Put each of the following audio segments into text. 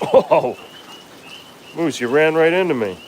Oh, Moose, you ran right into me.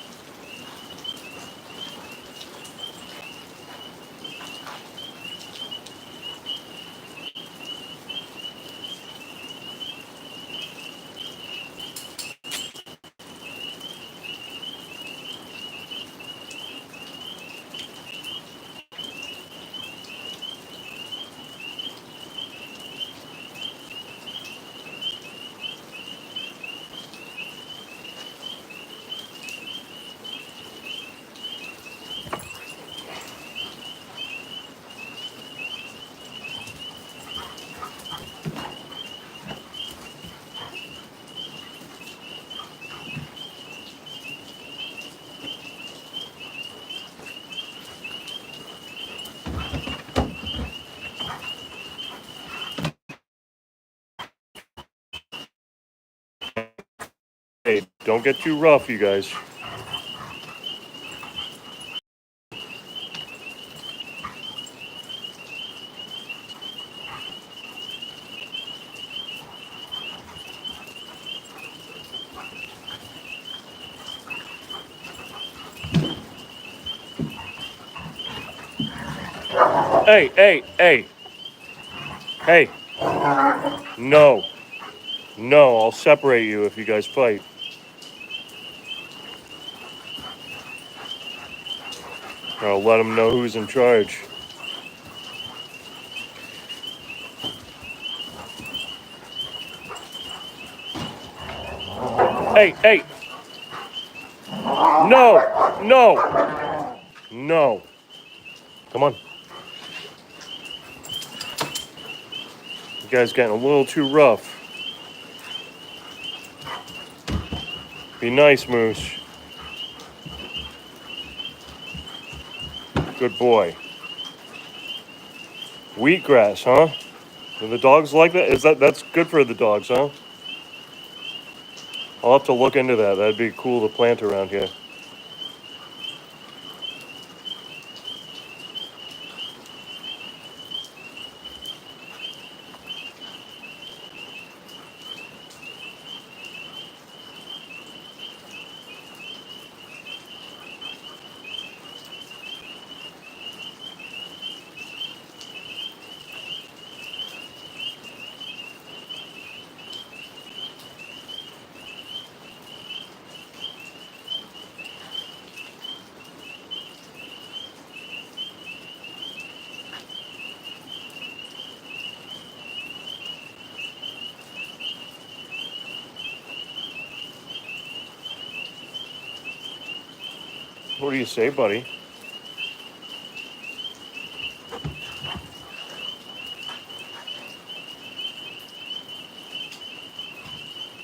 Hey, don't get too rough, you guys. Hey, hey, hey, hey. No, no, I'll separate you if you guys fight. I'll let them know who's in charge. Hey, hey. No, no, no. Come on. You guys getting a little too rough. Be nice, Moose. Good boy. Wheatgrass, huh? Do the dogs like that? That's good for the dogs, huh? I'll have to look into that. That'd be cool to plant around here. What do you say, buddy?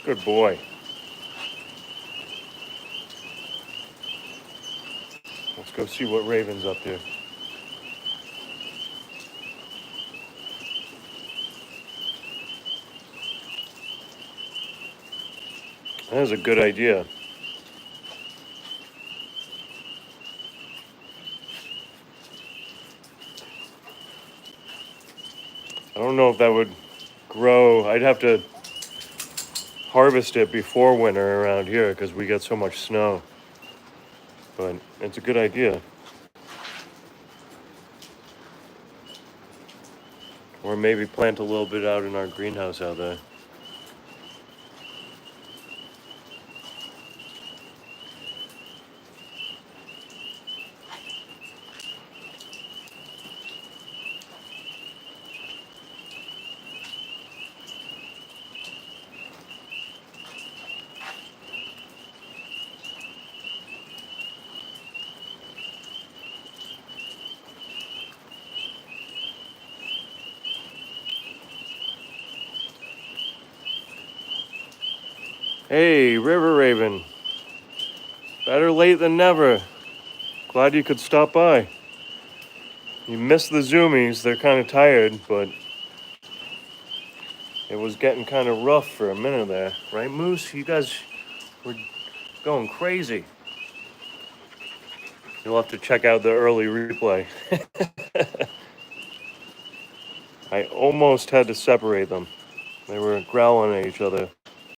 Good boy. Let's go see what Raven's up to. That is a good idea. I don't know if that would grow. I'd have to harvest it before winter around here because we get so much snow. But it's a good idea. Or maybe plant a little bit out in our greenhouse out there. Hey, River Raven. Better late than never. Glad you could stop by. You missed the zoomies. They're kind of tired, but it was getting kind of rough for a minute there. Right, Moose? You guys were going crazy. You'll have to check out the early replay. I almost had to separate them. They were growling at each other.